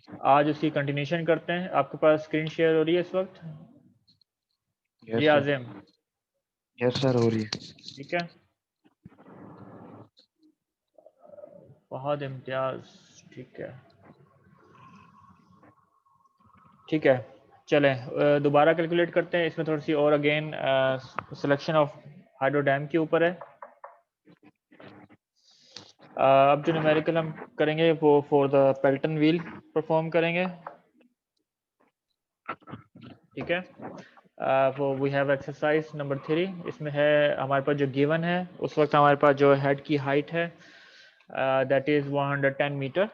आज उसकी कंटिन्यूशन करते हैं। आपके पास स्क्रीन शेयर हो रही है इस वक्त? यस जी सर। आजिम, यस सर, हो रही है। ठीक है। बहुत इम्तियाज, ठीक है ठीक है। चलें दोबारा कैलकुलेट करते हैं। इसमें थोड़ी सी और again selection of hydro dam के ऊपर है। अब जो न्यूमेरिकल हम करेंगे वो for the Pelton wheel perform करेंगे, ठीक है। वो वी हैव एक्सरसाइज नंबर 3। इसमें है हमारे पास जो गिवन है उस वक्त हमारे पास जो हेड की हाइट है that is 110 metre,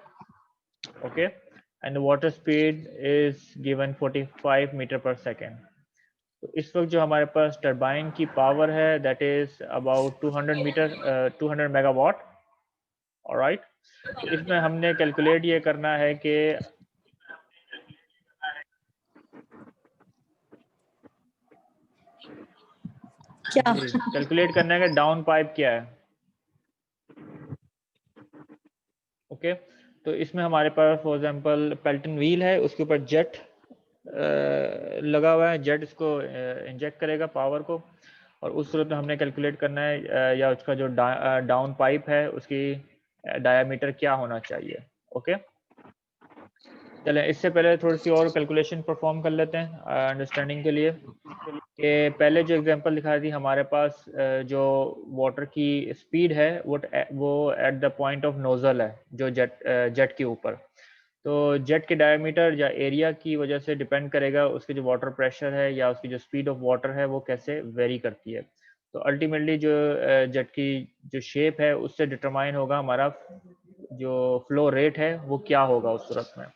okay, and water speed is given 45 metre per second. तो इस वक्त जो हमारे पास टरबाइन की पावर है that is about 200 metre 200 megawatt, alright. तो इसमें हमने कैलकुलेट ये करना है कि क्या? जी कैलकुलेट करना है कि डाउन पाइप क्या है, ओके। तो इसमें हमारे पास फॉर एग्जांपल पेल्टन व्हील है, उसके ऊपर जेट लगा हुआ है। जेट इसको इंजेक्ट करेगा पावर को, और उस सूरत में हमने कैलकुलेट करना है या उसका जो डाउन पाइप है उसकी डायामीटर क्या होना चाहिए, ओके। चलें इससे पहले थोड़ी सी और कैलकुलेशन परफॉर्म कर लेते हैं अंडरस्टैंडिंग के लिए। कि पहले जो एग्जांपल दिखाई थी हमारे पास जो वाटर की स्पीड है वो at the point of nozzle है जो जेट के ऊपर। तो जेट के डायमीटर या एरिया की वजह से डिपेंड करेगा उसके जो वाटर प्रेशर है या उसकी जो स्पीड ऑफ वाटर है वो कैसे वेरी करती है। तो अल्टीमेटली जो जेट की जो शेप है उससे डिटरमाइन होगा हमारा जो फ्लो रेट है वो क्या होगा उस सूरत में।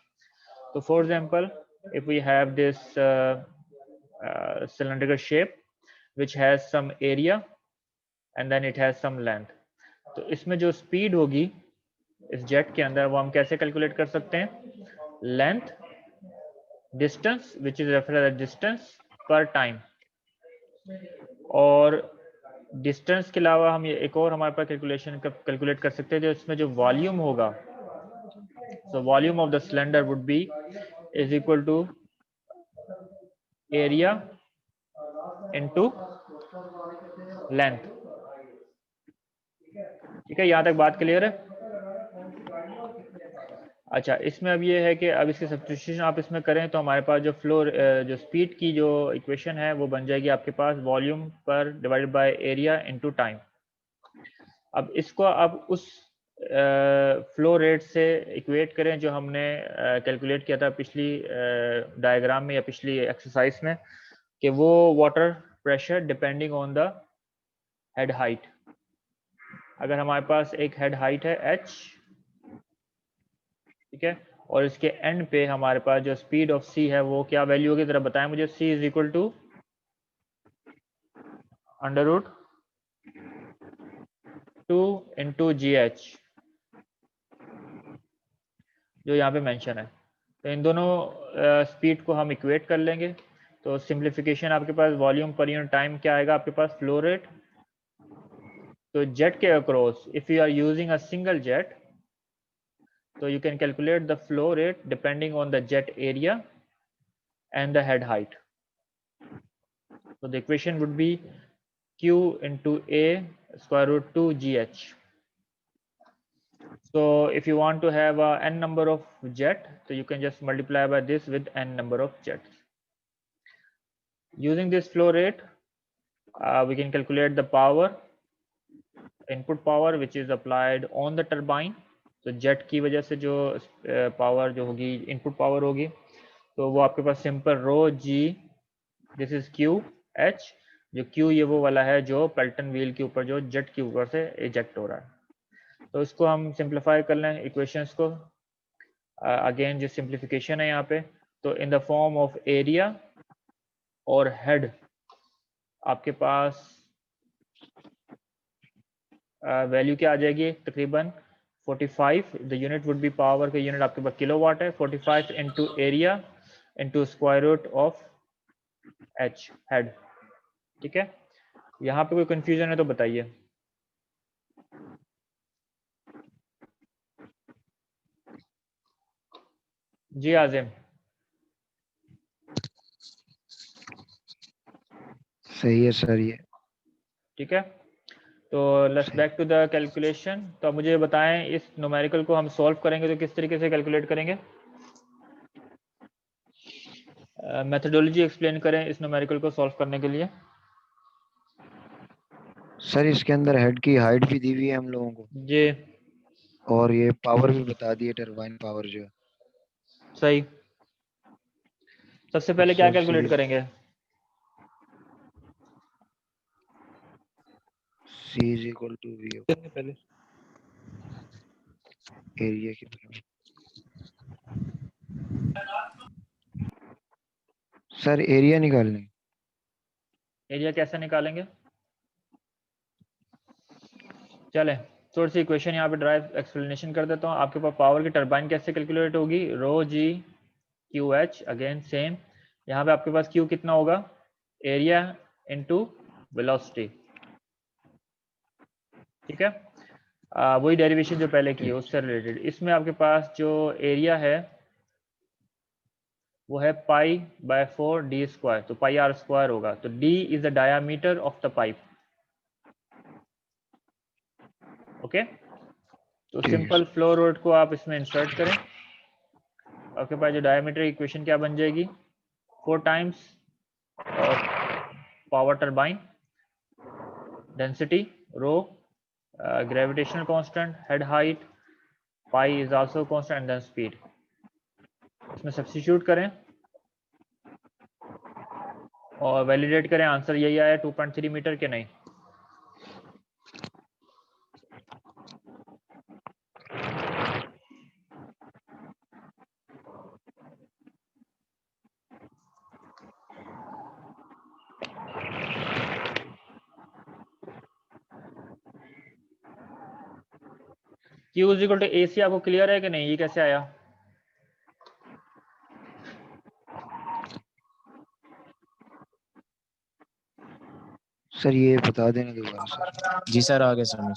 तो for example if we have this cylindrical shape which has some area and then it has some length, तो इसमें जो स्पीड होगी इस जेट के अंदर वो हम कैसे कैलकुलेट कर सकते हैं? Length distance which is refer as distance per time, और डिस्टेंस के अलावा हम ये एक और हमारे पास कैलकुलेशन कैलकुलेट कर सकते हैं जो इसमें जो वॉल्यूम होगा। So volume of the cylinder would be is equal to area into length, ठीक है। यहाँ तक बात क्लियर है? अच्छा, इसमें अब ये है कि अब इसके सब्स्टिट्यूशन आप इसमें करें तो हमारे पास जो फ्लो जो स्पीड की जो इक्वेशन है वो बन जाएगी आपके पास वॉल्यूम पर divided by area into time. अब इसको आप उस फ्लो रेट से इक्वेट करें जो हमने कैलकुलेट किया था पिछली डायग्राम में या पिछली एक्सरसाइज में, कि वो water pressure depending on the head height. अगर हमारे पास एक हेड हाइट है h, ठीक है, और इसके एंड पे हमारे पास जो स्पीड ऑफ c है वो क्या वैल्यू होगी जरा बताएं मुझे। c is equal to under root 2 into G H जो यहाँ पे मेंशन है। तो इन दोनों स्पीड को हम इक्वेट कर लेंगे। तो सिंप्लीफिकेशन आपके पास वॉल्यूम पर यूनिट टाइम क्या आएगा आपके पास? Flow rate. तो जेट के across if you are using a single jet, so you can calculate the flow rate depending on the jet area and the head height. So the equation would be q into a square root 2 gh. So if you want to have a n number of jet, so you can just multiply by this with n number of jets. Using this flow rate we can calculate the power, input power which is applied on the turbine. तो jet की वजह से जो power जो होगी input power होगी तो वो आपके पास simple rho G, this is Q H, जो क्यू ये वो वाला है जो पेल्टन व्हील के ऊपर जो जेट के ऊपर से इजेक्ट हो रहा है। तो इसको हम सिंप्लीफाई कर लें इक्वेशंस को। अगेन जो सिंप्लीफिकेशन है यहाँ पे, तो in the form of area और हेड आपके पास वैल्यू क्या आ जाएगी? तकरीबन 45, the unit would be power का यूनिट आपके पास किलोवाट है, 45 into area into square root of H head, ठीक है। यहाँ पे कोई कंफ्यूजन है तो बताइए। जी आजिम। सही है सर ये। ठीक है, तो let's back to the calculation. तो अब मुझे बताएं, इस न्यूमेरिकल को हम सॉल्व करेंगे तो किस तरीके से कैलकुलेट करेंगे? मेथोडोलॉजी एक्सप्लेन करें इस न्यूमेरिकल को सॉल्व करने के लिए। सर इसके अंदर हेड की हाइट भी दी हुई है हम लोगों को, जी और ये पावर भी बता दी है, टरबाइन पावर जो है। सही। सबसे तो पहले क्या सर कैलकुलेट करेंगे? सी इज इक्वल टू वी पहले एरिया की तरफ। सर एरिया निकालने। एरिया कैसे निकालेंगे? चले थोड़ी सी इक्वेशन यहाँ पे ड्राइव एक्सप्लेनेशन कर देता हूँ। आपके पास पावर की टरबाइन कैसे कैलकुलेट होगी? Rho G Q H, again same. यहाँ पे आपके पास क्यू कितना होगा? Area into velocity. ठीक है, वही डेरिवेशन जो पहले की है ठीक। उससे रिलेटेड। इसमें आपके पास जो एरिया है वो है पाई बाय 4 डी स्क्वायर, तो पाई आर स्क्वायर होगा। तो D is the diameter of the pipe. Okay, तो ठीक है सिंपल सर। फ्लो रोड को आप इसमें इंसर्ट करें। आपके पास जो डायमीटर इक्वेशन क्या बन जाएगी? 4 times of power turbine, density rho, gravitational constant, head height, pi is also constant, and then speed. इसमें सब्स्टिट्यूट करें और वैलिडेट करें। आंसर यही आया 2.3 मीटर के नहीं? Q इज इक्वल टू ए सी आपको क्लियर है कि नहीं? ये कैसे आया? सर ये बता देना दोबारा सर। जी सर आ गया समझ।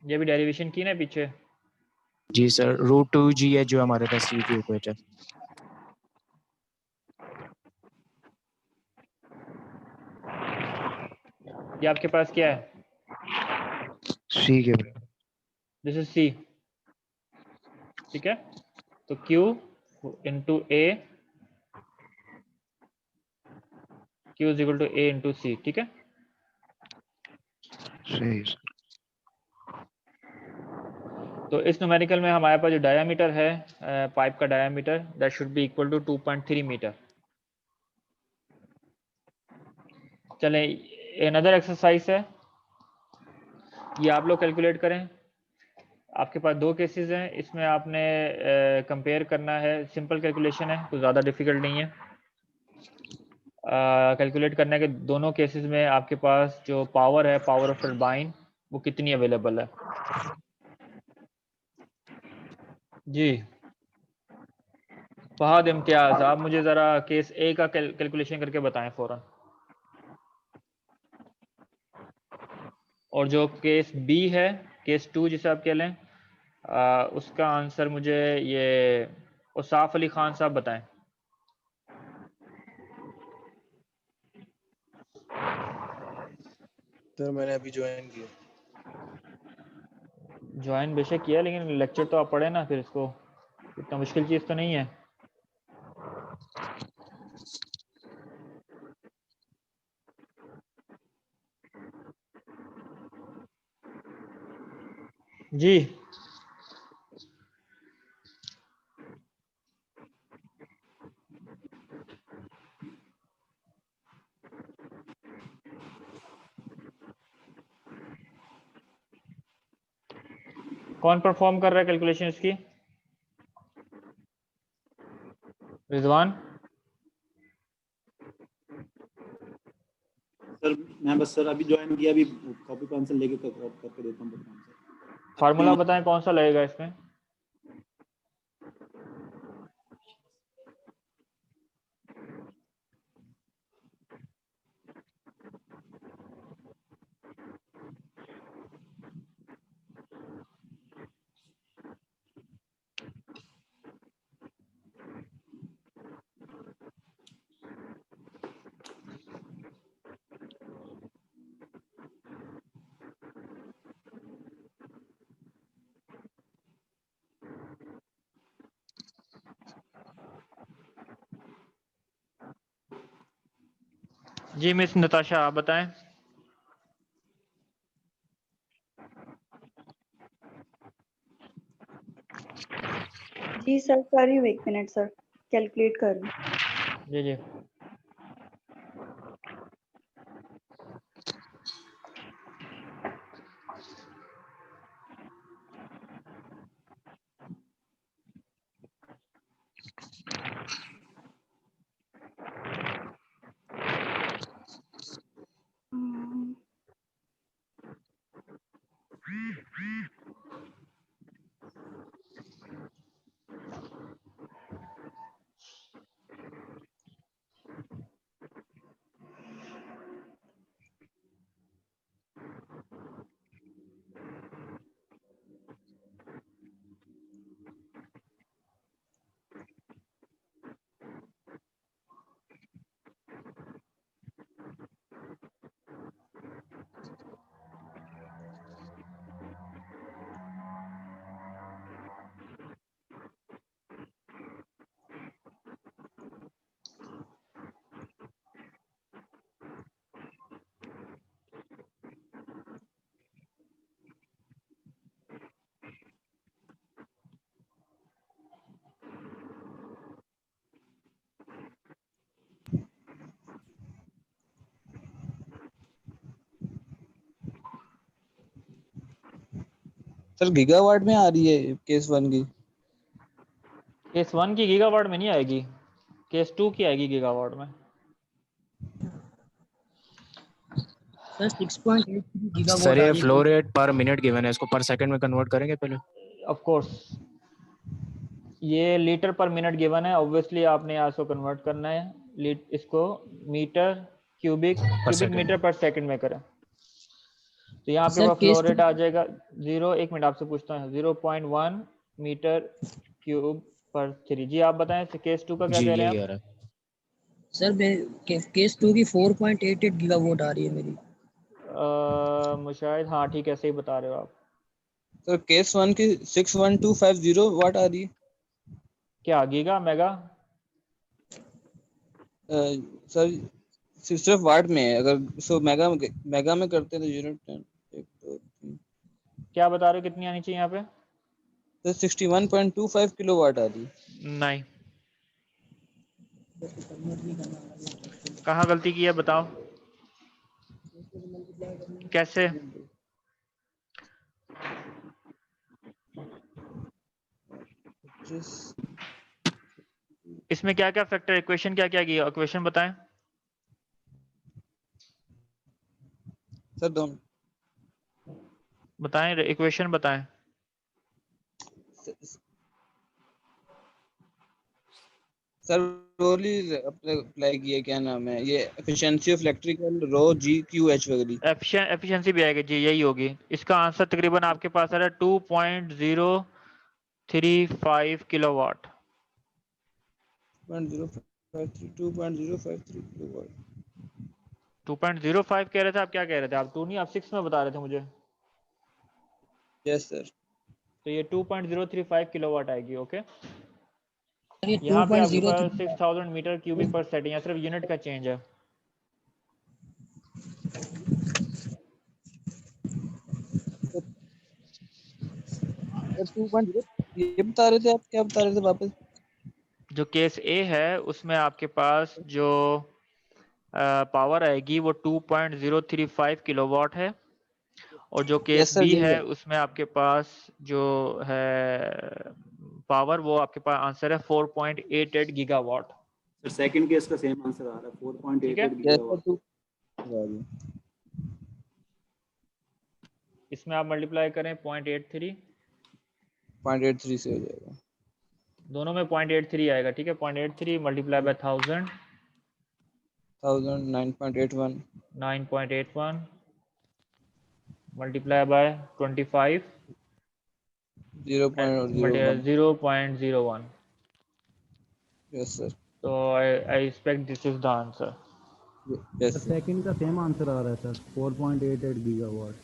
ये भी डेरिवेशन की ना पीछे? जी सर √2g है जो हमारे पास सी की इक्वेशन। ये आपके पास क्या है? सी के बराबर। This is C. ठीक है, तो Q into A, Q is equal to A into C. ठीक है, सही है सर। तो इस न्यूमेरिकल में हमारे पास जो डायामीटर है पाइप का diameter, that should be equal to 2.3 metre. चलें, अनदर एक्सरसाइज है, ये आप लोग कैलकुलेट करें। आपके पास दो केसेस हैं, इसमें आपने कंपेयर करना है। सिंपल कैलकुलेशन है, कुछ ज़्यादा डिफिकल्ट नहीं है। कैलकुलेट करने के दोनों केसेस में आपके पास जो पावर है, पावर ऑफ टरबाइन, वो कितनी अवेलेबल है। जी फहद इम्तियाज़, आप मुझे ज़रा केस ए का कैलकुलेशन करके बताएं फ़ौरन। और जो केस बी है, केस 2 जिसे आप कह लें, उसका आंसर मुझे ये उसाफ अली खान साहब बताएं। सर मैंने अभी ज्वाइन किया। ज्वाइन बेशक किया, लेकिन लेक्चर तो आप पढ़े ना, फिर इसको इतना मुश्किल चीज़ तो नहीं है। जी कौन परफॉर्म कर रहा है कैलकुलेशन इसकी? रिजवान? सर मैं बस सर अभी ज्वाइन किया, अभी कॉपी पेंसिल लेके करके देता हूँ सर। फार्मूला बताएं कौन सा लगेगा इसमें? जी मिस नताशा आप बताएं। जी सर कर रही हूँ, 1 मिनट सर, कैलकुलेट कर रही हूँ। जी जी हम्म, सर गीगावाट में आ रही है केस 1 की। केस 1 की गीगावाट में नहीं आएगी, केस 2 की आएगी गीगावाट में। सर 6.8 सर गीगावाट आ ये रही है। फ्लो रेट पर मिनट गिवन है, इसको पर सेकंड में कन्वर्ट करेंगे पहले। ऑफ कोर्स ये लीटर पर मिनट गिवन है, ऑब्वियसली आपने यहाँ से कन्वर्ट करना है, इसको मीटर क्यूबिक second। मीटर पर सेकंड में करें। तो यहाँ आपके सर पास फ्लो केस रेट आ जाएगा 1 मिनट आपसे पूछता हूँ 0.1 मीटर क्यूब पर 3। जी आप बताएं केस 2 का क्या जी कह रहे हैं यही आप? आ रहा है। सर केस 2 की 4.88 गीगावाट आ रही है मेरी। मुशाहिद हाँ ठीक है, सही बता रहे हो आप। सर केस 1 की 61250 वाट आ रही है। क्या गीगा मेगा? सर सिर्फ वाट में है, अगर सो मेगा में करते हैं तो यूनिट 10 1 2 3 क्या बता रहे हो कितनी आनी चाहिए यहाँ पे? सर 61.25 किलोवाट आ रही है। नहीं, कहाँ गलती की है बताओ कैसे? इसमें क्या क्या फैक्टर, इक्वेशन क्या क्या किया, इक्वेशन बताएं। सर दोनों बताएं इक्वेशन बताएं। सर रोली अप्लाई किया, क्या नाम है ये, efficiency of electrical rho G Q H वगैरह। एफिशिएंसी भी आएगी जी, यही होगी। इसका आंसर तकरीबन आपके पास आ रहा है 2.035 किलोवाट। 2.053 किलोवाट। 2.05 कह रहे थे आप, क्या कह रहे थे आप? 2 नहीं, आप 6 में बता रहे थे मुझे। Yes sir. तो ये 2.035 किलोवाट आएगी। ओके, ये यहाँ पे आपके 2.03 पास 6000 मीटर क्यूबिक पर सेकंड, यहाँ सिर्फ यूनिट का चेंज है। सर 2.0 ये बता रहे थे आप, क्या बता रहे थे वापस? जो केस ए है उसमें आपके पास जो पावर आएगी वो 2.035 किलोवाट है, और जो केस यस सर बी यही है है। उसमें आपके पास जो है पावर, वो आपके पास आंसर है 4.88 गीगावाट। सर सेकंड केस का सेम आंसर आ रहा है ठीक है, 4.88 यस सर गीगावाट। 2 इसमें आप मल्टीप्लाई करें 0.83, 0.83 से हो जाएगा। दोनों में 0.83 आएगा। ठीक है, 0.83 multiply by 1000 9.81 9.81 multiply by 25 0.01। 0.01। Yes sir. So I expect this is the answer. Yes sir. Second का सेम आंसर आ रहा है सर 4.88 गीगावाट।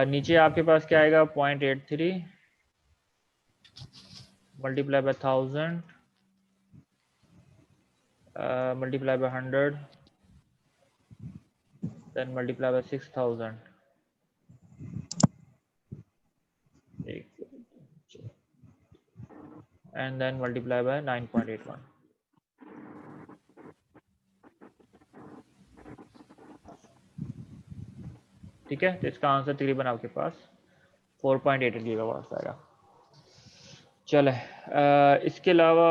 नीचे आपके पास क्या आएगा 0.83 multiply by 1000 multiply by 100 then multiply by 6000, and then multiply by 9.81. ठीक है, तो इसका आंसर तकरीबन आपके पास 4.88 गीगावाट आएगा। चले इसके अलावा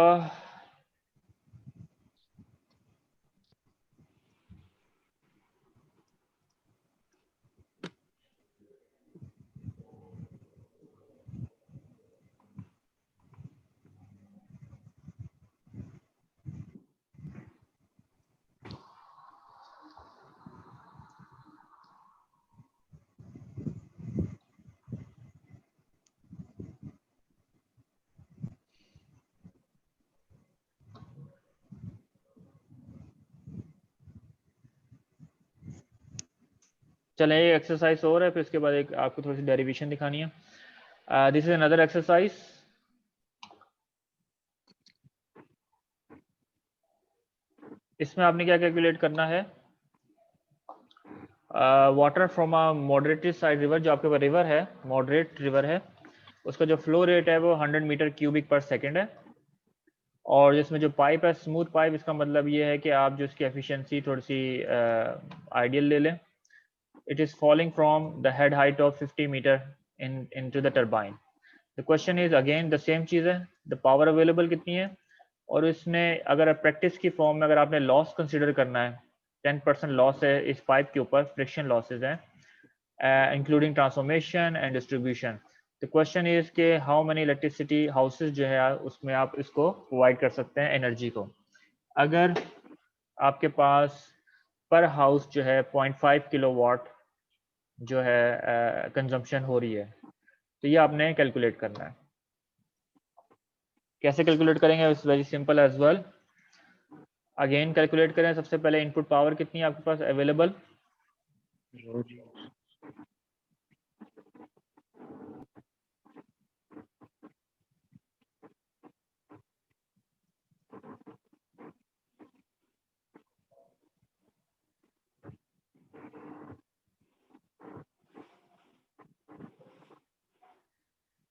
चलें एक एक्सरसाइज और है, फिर इसके बाद एक आपको थोड़ी सी डेरिवेशन दिखानी है। This is another exercise. इसमें आपने क्या कैलकुलेट करना है, water from a moderated side river, जो आपके पास रिवर है, मॉडरेट रिवर है, उसका जो फ्लो रेट है वो 100 मीटर क्यूबिक पर सेकेंड है। और जिसमें जो पाइप है स्मूथ पाइप, इसका मतलब ये है कि आप जो इसकी एफिशिएंसी थोड़ी सी आइडियल ले लें। It is falling from the head height of 50 meter into the turbine. The question is again the same चीज़ है, the power available कितनी है, और इसमें अगर प्रैक्टिस की फॉर्म में अगर आपने लॉस कंसिडर करना है, 10% लॉस है इस पाइप के ऊपर, फ्रिक्शन लॉसेज हैं including transformation and distribution. The question is के हाउ मेनी इलेक्ट्रिसिटी हाउसेज जो है उसमें आप इसको प्रोवाइड कर सकते हैं एनर्जी को। अगर आपके पास पर हाउस जो है 0.5 किलोवाट जो है कंजम्पशन हो रही है, तो ये आपने कैलकुलेट करना है। कैसे कैलकुलेट करेंगे, it's very simple as well. Again calculate करें, सबसे पहले इनपुट पावर कितनी है आपके पास अवेलेबल,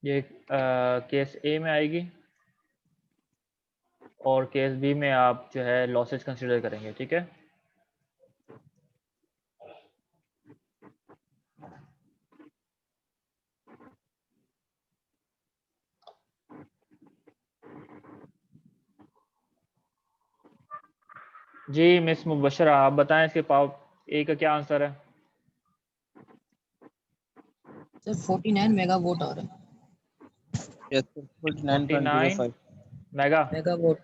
ये केस ए में आएगी और केस बी में आप जो है लॉसेज कंसीडर करेंगे, ठीक है। जी मिस मुबशरा, आप बताएं इसके पावर ए का क्या आंसर है। सर 49 मेगावाट आ रहा है। Yes, sir, 49.05 मेगा मेगावाट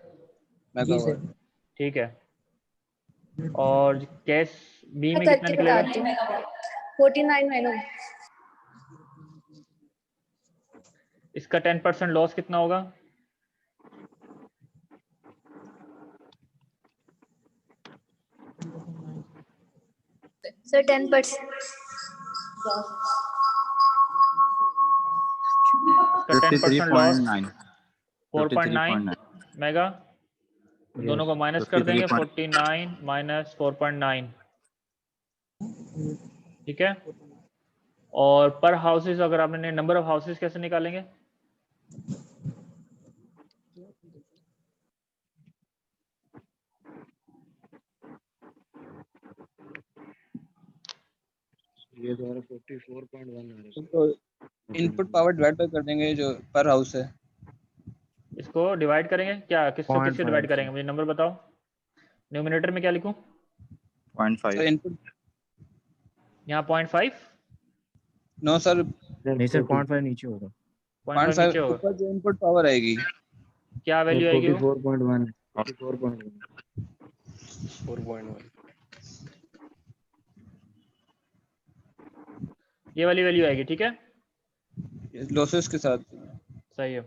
जी सर। megawatt. ठीक है, और केस बी में कितना करके निकलेगा, बताती हूँ 49 मैंने इसका 10% लॉस कितना होगा, सर 10%। इसका 10% लॉस 4.9 मेगा, दोनों को माइनस कर देंगे, 49 माइनस 4.9, ठीक है। और पर हाउसेस अगर आपने नंबर ऑफ हाउसेस कैसे निकालेंगे, ये द्वारा 44.1 आ रहा है। तो इनपुट पावर डिवाइड कर देंगे जो पर हाउस है। इसको डिवाइड करेंगे क्या, किससे 0.5 डिवाइड करेंगे, मुझे नंबर बताओ, न्यूमिनेटर में क्या लिखूं, 0.5 इनपुट, यहाँ 0.5, नो सर, नहीं सर 0.5 नीचे होगा। 0.5 नीचे होगा, ऊपर जो इनपुट पावर आएगी क्या वैल्यू आएगी वो, 44.1 44.1 4.1। ये वाली वैल्यू आएगी, ठीक है, लॉसेस के साथ। सही है।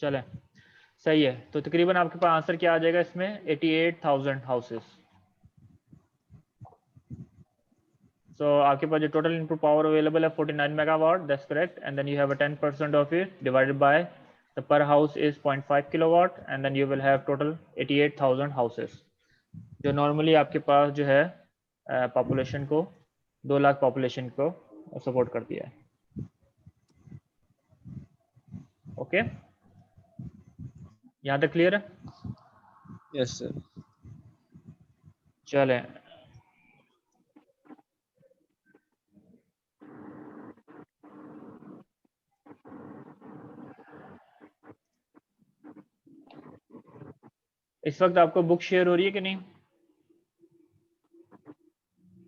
चले सही है, तो तकरीबन आपके पास आंसर क्या आ जाएगा इसमें, 88,000 हाउसेस। सो आपके पास जो टोटल इनपुट पावर अवेलेबल है 49 megawatt, that's correct, and then you have a 10% of it divided by the per house is 0.5 kilowatt and then you will have total 88,000 houses, जो normally आपके पास जो है population को 2 lakh population को support करती है. Okay, यहाँ तक क्लियर है? Yes sir. चलें, इस वक्त आपको बुक शेयर हो रही है कि नहीं?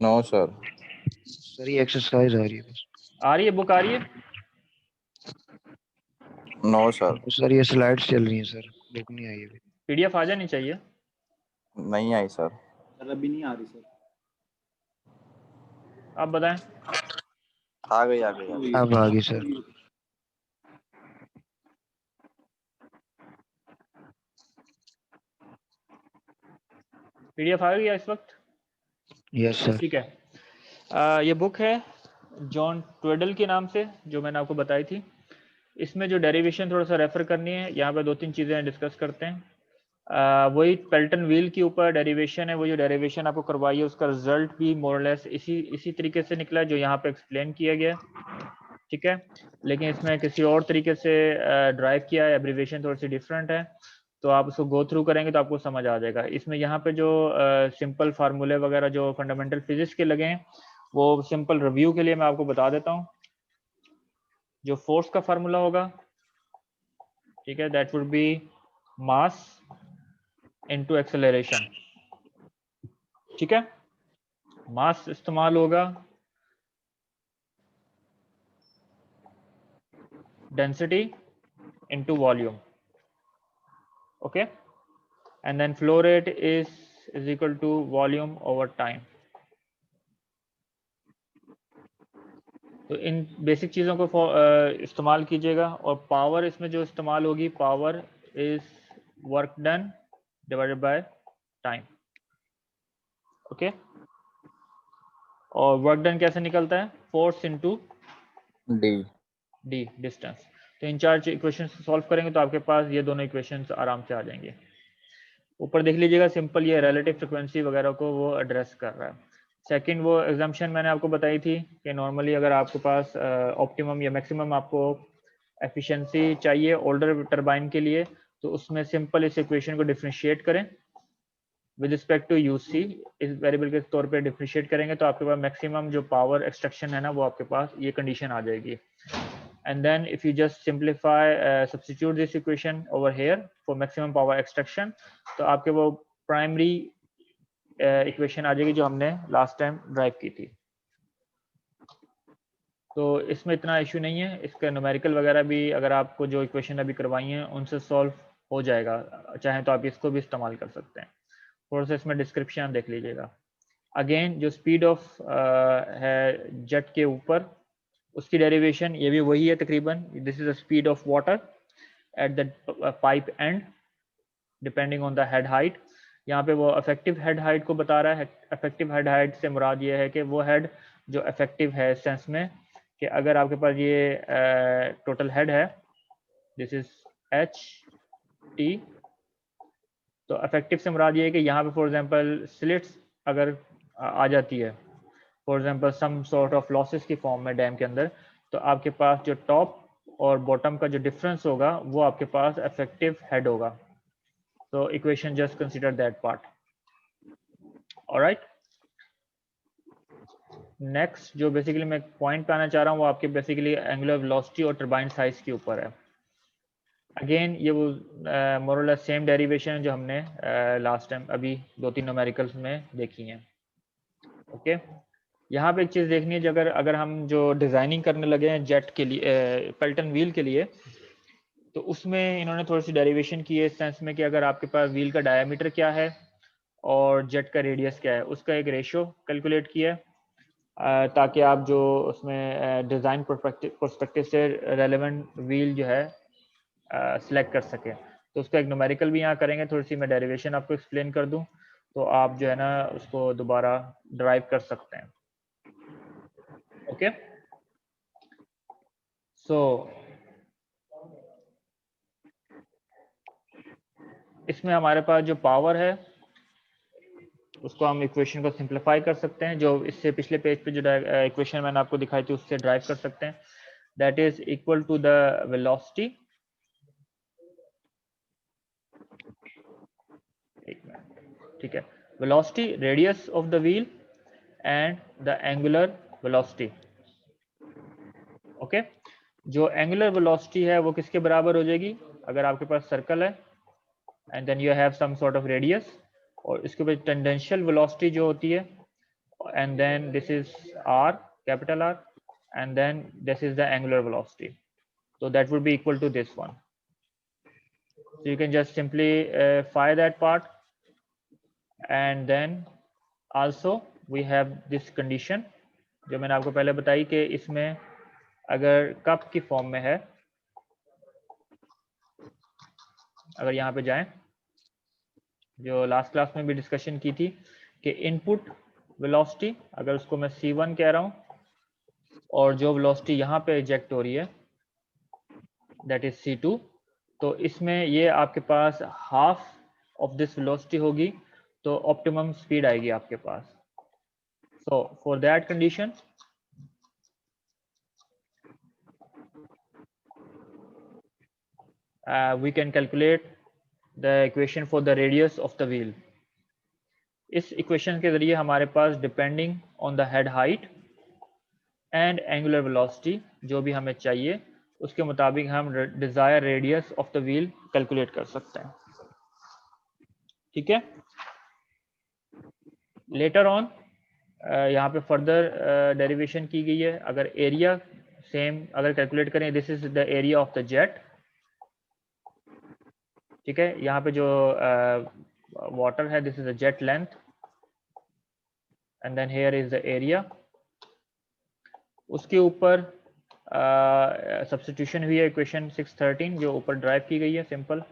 No sir. सर ये एक्सरसाइज आ रही है बस. आ रही है, बुक आ रही है? No sir. सर ये स्लाइड्स चल रही हैं सर, बुक नहीं आई अभी. पीडीएफ आ जानी चाहिए. नहीं आई सर. सर अभी नहीं आ रही सर. आप बताएं. आ गई आ गई. अब आ गई सर. पीडीएफ आ गई है इस वक्त? Yes sir. ठीक है. ये बुक है जॉन ट्वेडल के नाम से, जो मैंने आपको बताई थी. इसमें जो डेरिवेशन थोड़ा सा रेफर करनी है, यहाँ पे 2-3 चीज़ें डिस्कस करते हैं. वही पेल्टन व्हील के ऊपर डेरिवेशन है. वो जो डेरिवेशन आपको करवाई है उसका रिजल्ट भी मोरलेस इसी तरीके से निकला जो यहाँ पे एक्सप्लेन किया गया. ठीक है, लेकिन इसमें किसी और तरीके से ड्राइव किया है, एब्रीविएशन थोड़ी सी डिफरेंट है, तो आप उसको गो थ्रू करेंगे तो आपको समझ आ जाएगा. इसमें यहाँ पे जो सिंपल फार्मूले वगैरह जो फंडामेंटल फिजिक्स के लगे हैं, वो सिंपल रिव्यू के लिए मैं आपको बता देता हूँ. जो फोर्स का फार्मूला होगा, ठीक है, that would be mass into acceleration. ठीक है, मास इस्तेमाल होगा density into volume. Okay, and then flow rate is equal to volume over time. तो इन बेसिक चीज़ों को इस्तेमाल कीजिएगा. और पावर इसमें जो इस्तेमाल होगी, power is work done divided by time. Okay, और वर्क डन कैसे निकलता है? Force into D distance. तो इन 4 इक्वेशंस सॉल्व करेंगे तो आपके पास ये दोनों इक्वेशंस आराम से आ जाएंगे. ऊपर देख लीजिएगा, सिंपल ये रिलेटिव फ्रिक्वेंसी वगैरह को वो एड्रेस कर रहा है. सेकंड, वो एग्जाम्पशन मैंने आपको बताई थी कि नॉर्मली अगर आपके पास ऑप्टिमम या मैक्सिमम आपको एफिशिएंसी चाहिए ओल्डर टरबाइन के लिए, तो उसमें सिंपल इस इक्वेशन को डिफरेंशिएट करें विद रिस्पेक्ट टू यूसी. इस वेरिएबल के तौर पे डिफरेंशिएट करेंगे तो आपके पास मैक्सिमम जो पावर एक्सट्रैक्शन है ना, वो आपके पास ये कंडीशन आ जाएगी. And then if you just simplify, substitute this equation over here for maximum power extraction, तो आपके वो प्राइमरी इक्वेशन आ जाएगी जो हमने लास्ट टाइम ड्राइव की थी. तो इसमें इतना इशू नहीं है. इसका न्यूमेरिकल वगैरह भी अगर आपको जो इक्वेशन अभी करवाई हैं उनसे सॉल्व हो जाएगा. चाहे तो आप इसको भी इस्तेमाल कर सकते हैं. थोड़ा सा इसमें डिस्क्रिप्शन देख लीजिएगा. अगेन जो स्पीड ऑफ है जेट के ऊपर, उसकी डेरिवेशन ये भी वही है तकरीबन. This is the speed of water at the pipe and depending on the head height. यहाँ पे वो इफेक्टिव हेड हाइट को बता रहा है. इफेक्टिव हेड हाइट से मुराद ये है कि वो हेड जो इफेक्टिव है सेंस में कि अगर आपके पास ये टोटल हेड है, दिस इज एच टी, तो इफेक्टिव से मुराद ये है कि यहाँ पे फॉर एग्जांपल स्लिट्स अगर आ जाती है, for example some sort of losses की फॉर्म में डैम के अंदर, तो आपके पास जो टॉप और बॉटम का जो डिफरेंस होगा वो आपके पास इफेक्टिव हेड होगा. तो equation just consider that part. Alright, next जो बेसिकली मैं पॉइंट पे आना चाह रहा हूँ वो आपके बेसिकली एंगुलर वेलोसिटी और टरबाइन साइज के ऊपर है. अगेन ये वो मोर और लेस सेम डेरिवेशन जो हमने लास्ट टाइम अभी 2-3 न्यूमेरिकल्स में देखी हैं. ओके, यहाँ पे एक चीज़ देखनी है, जो अगर हम जो डिज़ाइनिंग करने लगे हैं जेट के लिए, पेल्टन व्हील के लिए, तो उसमें इन्होंने थोड़ी सी डेरिवेशन की है इस सेंस में कि अगर आपके पास व्हील का डायमीटर क्या है और जेट का रेडियस क्या है, उसका एक रेशियो कैलकुलेट किया है ताकि आप जो उसमें डिज़ाइन पर्सपेक्टिव से रेलेवेंट व्हील जो है सिलेक्ट कर सकें. तो उसका एक न्यूमेरिकल भी यहाँ करेंगे. थोड़ी सी मैं डेरिवेशन आपको एक्सप्लेन कर दूँ तो आप जो है ना उसको दोबारा ड्राइव कर सकते हैं. ओके, सो इसमें हमारे पास जो पावर है उसको हम इक्वेशन को सिंप्लीफाई कर सकते हैं, जो इससे पिछले पेज पे जो इक्वेशन मैंने आपको दिखाई थी उससे ड्राइव कर सकते हैं। That is equal to the velocity, एक मिनट, ठीक है, velocity radius of the wheel and the angular velocity. Okay, जो एंगुलर वेलोसिटी है वो किसके बराबर हो जाएगी? अगर आपके पास सर्कल है and then you have some sort of radius, और इसके बाद टेंजेंशियल वेलोसिटी जो होती है, and then this is r, capital R, and then this is the angular velocity, so that would be equal to this one. So you can just simplify that part, and then also we have this condition जो मैंने आपको पहले बताई कि इसमें अगर cup की form में है, अगर यहाँ पे जाएं, जो लास्ट क्लास में भी डिस्कशन की थी कि इनपुट वेलोसिटी अगर उसको मैं c1 कह रहा हूँ, और जो वेलोसिटी यहाँ पे इजेक्ट हो रही है दैट इज c2, तो इसमें ये आपके पास हाफ ऑफ दिस वेलोसिटी होगी, तो ऑप्टिमम स्पीड आएगी आपके पास। So for that condition we can calculate the equation for the radius of the wheel. इस इक्वेशन के जरिए हमारे पास depending on the head height and angular velocity जो भी हमें चाहिए उसके मुताबिक हम desired radius of the wheel calculate कर सकते हैं। ठीक है, लेटर ऑन यहाँ पे फर्दर डेरिवेशन की गई है। अगर एरिया सेम अगर कैलकुलेट करें, this is the area of the jet, ठीक है, यहाँ पे जो वाटर है this is the jet length, and then here is the area. उसके ऊपर सब्स्टिट्यूशन हुई है इक्वेशन 613 जो ऊपर ड्राइव की गई है, सिंपल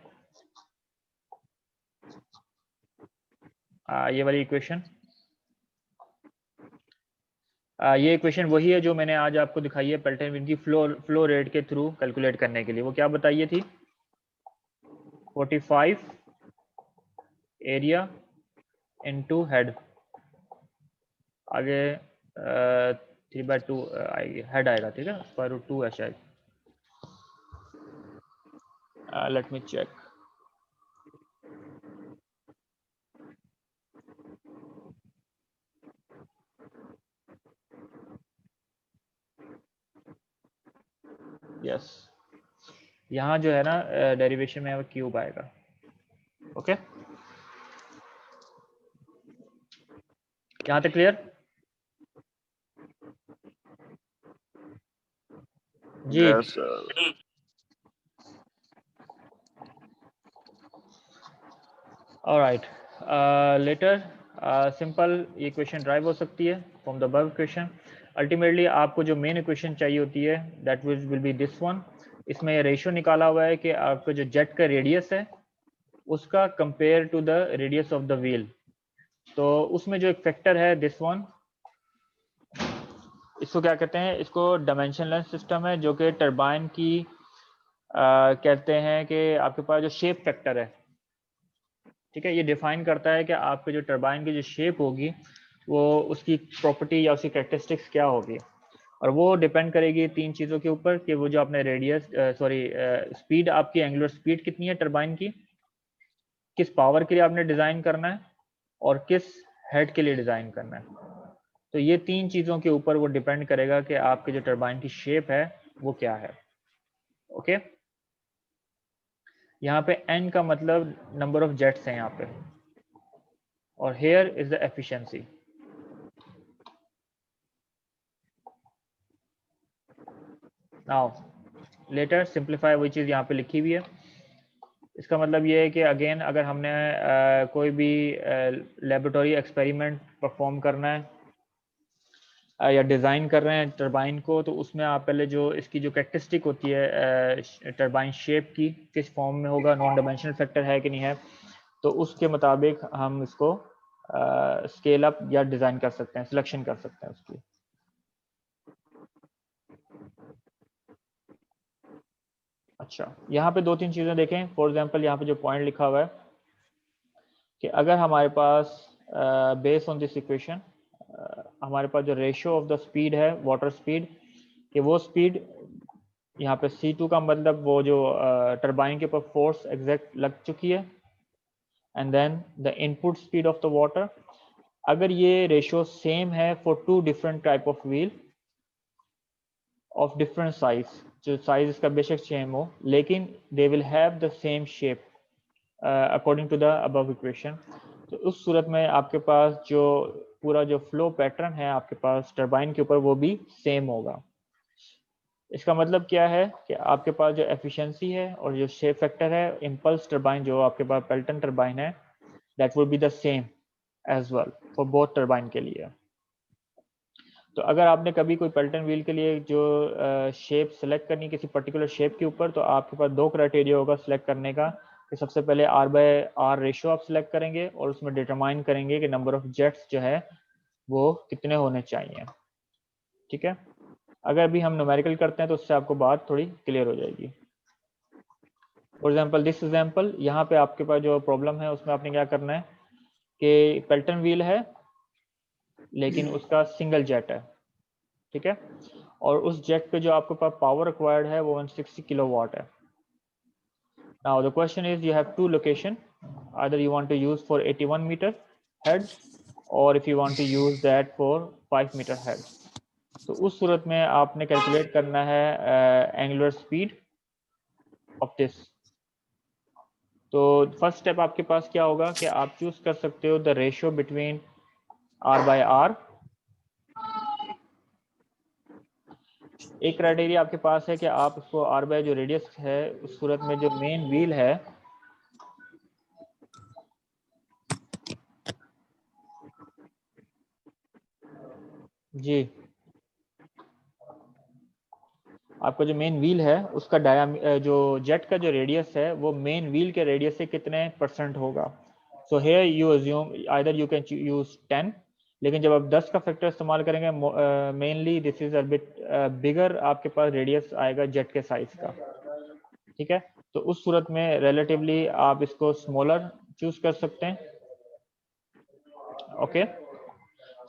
ये वाली इक्वेशन। ये इक्वेशन वही है जो मैंने आज आपको दिखाई है पेल्टन व्हील की फ्लो रेट के थ्रू कैलकुलेट करने के लिए। वो क्या बताइए थी? 45 एरिया इनटू हेड, आगे 3/2 आएगी, हेड आएगा, ठीक है, √2 है शायद। Let me check. यस, यहाँ जो है ना डेरिवेशन में क्यूब आएगा। ओके, यहाँ तक क्लियर? जी Yes, sir. Alright, later simple ये इक्वेशन ड्राइव हो सकती है from the above equation. Ultimately आपको जो मेन इक्वेशन चाहिए होती है that will be this one. इसमें ये रेशियो निकाला हुआ है कि आपका जो जेट का रेडियस है उसका compare to the radius of the wheel. तो उसमें जो एक फैक्टर है दिस वन, इसको क्या कहते हैं? इसको डायमेंशनलेस सिस्टम है, जो कि टरबाइन की कहते हैं कि आपके पास जो शेप फैक्टर है, ठीक है, ये डिफाइन करता है कि आपके जो टरबाइन की जो शेप होगी वो उसकी प्रॉपर्टी या उसकी कैरेक्टरिस्टिक्स क्या होगी, और वो डिपेंड करेगी तीन चीज़ों के ऊपर कि वो जो आपने रेडियस स्पीड, आपकी एंगुलर स्पीड कितनी है टरबाइन की, किस पावर के लिए आपने डिज़ाइन करना है, और किस हेड के लिए डिज़ाइन करना है। तो ये तीन चीज़ों के ऊपर वो डिपेंड करेगा कि आपके जो टरबाइन की शेप है वो क्या है। ओके, यहाँ पे n का मतलब नंबर ऑफ जेट्स हैं यहाँ पे, और hair is the efficiency. Now later simplify वही चीज़ यहाँ पे लिखी हुई है। इसका मतलब ये है कि अगेन अगर हमने कोई भी लेबोरेटरी एक्सपेरिमेंट परफॉर्म करना है या डिज़ाइन कर रहे हैं टरबाइन को, तो उसमें आप पहले जो इसकी जो कैरेक्टरिस्टिक होती है टरबाइन शेप की, किस फॉर्म में होगा, नॉन डायमेंशनल फैक्टर है कि नहीं है, तो उसके मुताबिक हम इसको स्केल अप या डिज़ाइन कर सकते हैं, सिलेक्शन कर सकते हैं उसकी। अच्छा, यहाँ पे दो तीन चीज़ें देखें। फॉर एग्जांपल यहाँ पे जो पॉइंट लिखा हुआ है कि अगर हमारे पास बेस ऑन दिस इक्वेशन हमारे पास जो रेशियो ऑफ द स्पीड है वाटर स्पीड, कि वो स्पीड यहाँ पे C2 का मतलब वो जो टरबाइन के ऊपर फोर्स एग्जैक्ट लग चुकी है, and then the input speed of the water, अगर ये रेशियो सेम है for two different type of wheel of different size, जो साइज इसका बेशक सेम हो लेकिन they will have the same shape according to the above equation, तो उस सूरत में आपके पास जो पूरा जो फ्लो पैटर्न है आपके पास टरबाइन के ऊपर वो भी सेम होगा। इसका मतलब क्या है कि आपके पास जो एफिशिएंसी है और जो शेप फैक्टर है इम्पल्स टरबाइन जो आपके पास पेल्टन टरबाइन है, that will be the same as well for both turbine के लिए। तो अगर आपने कभी कोई पेल्टन व्हील के लिए जो शेप सेलेक्ट करनी किसी पर्टिकुलर शेप के ऊपर, तो आपके पास दो क्राइटेरिया होगा सेलेक्ट करने का, कि सबसे पहले R/R रेशियो आप सेलेक्ट करेंगे और उसमें डिटरमाइन करेंगे कि नंबर ऑफ जेट्स जो है वो कितने होने चाहिए। ठीक है, अगर अभी हम न्यूमेरिकल करते हैं तो उससे आपको बात थोड़ी क्लियर हो जाएगी। फॉर एग्जांपल दिस एग्जांपल, यहाँ पे आपके पास जो प्रॉब्लम है उसमें आपने क्या करना है कि पेल्टन व्हील है लेकिन उसका सिंगल जेट है, ठीक है, और उस जेट पे जो आपके पास पावर रिक्वायर्ड है वो 160 किलोवाट है। Now the question is you have two location, either you want to use for 81 meter head or if you want to use that for 5 meter head. तो उस सूरत में आपने कैलकुलेट करना है एंगुलर स्पीड ऑफ दिस। तो first step आपके पास क्या होगा कि आप चूज कर सकते हो द रेशियो बिटवीन R/R। एक क्राइटेरिया आपके पास है कि आप उसको R/ जो रेडियस है उस सूरत में जो मेन व्हील है जी, आपका जो मेन व्हील है उसका जो जेट का जो रेडियस है वो मेन व्हील के रेडियस से कितने परसेंट होगा। So here you assume either you can use 10, लेकिन जब आप 10 का फैक्टर इस्तेमाल करेंगे mainly this is a bit बिगर आपके पास रेडियस आएगा जेट के साइज का। ठीक है, तो उस सूरत में रिलेटिवली आप इसको स्मॉलर चूज कर सकते हैं। ओके,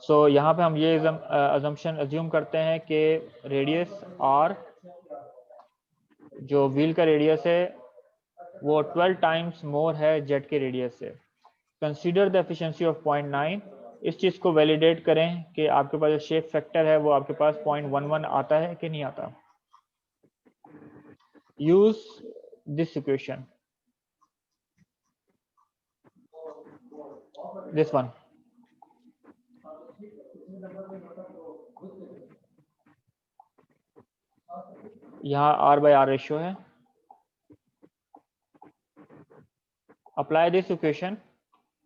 सो यहाँ पे हम ये अजम्पशन अज्यूम करते हैं कि रेडियस R जो व्हील का रेडियस है वो 12 टाइम्स मोर है जेट के रेडियस से। Consider the efficiency of 0.9। इस चीज को वैलिडेट करें कि आपके पास जो शेप फैक्टर है वो आपके पास 0.11 आता है कि नहीं आता। Use this equation, this one. यहाँ R/R रेशियो है। अप्लाई दिस इक्वेशन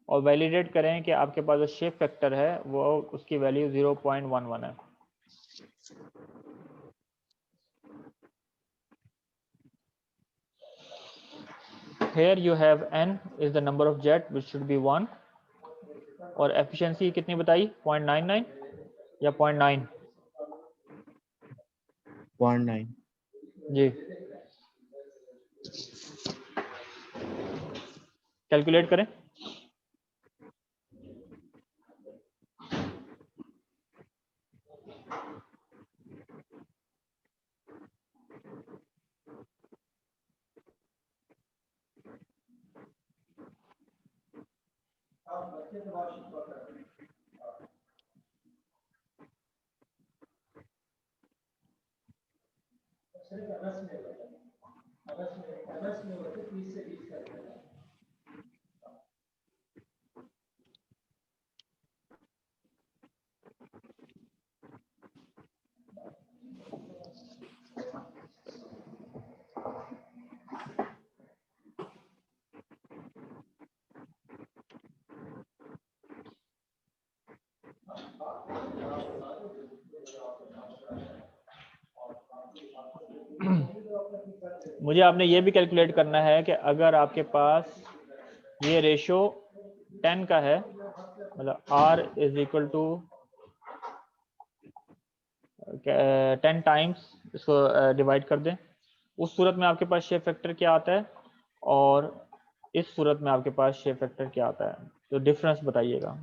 और वैलिडेट करें कि आपके पास जो शेप फैक्टर है वो उसकी वैल्यू 0.11 है। Here you have n is the number of jet which should be 1 और एफिशिएंसी कितनी बताई 0.99 या 0.9? 0.9 जी, कैलकुलेट करें। मुझे आपने ये भी कैलकुलेट करना है कि अगर आपके पास ये रेशियो 10 का है, मतलब R is equal to 10 times, इसको डिवाइड कर दें, उस सूरत में आपके पास शेप फैक्टर क्या आता है और इस सूरत में आपके पास शेप फैक्टर क्या आता है, तो डिफरेंस बताइएगा।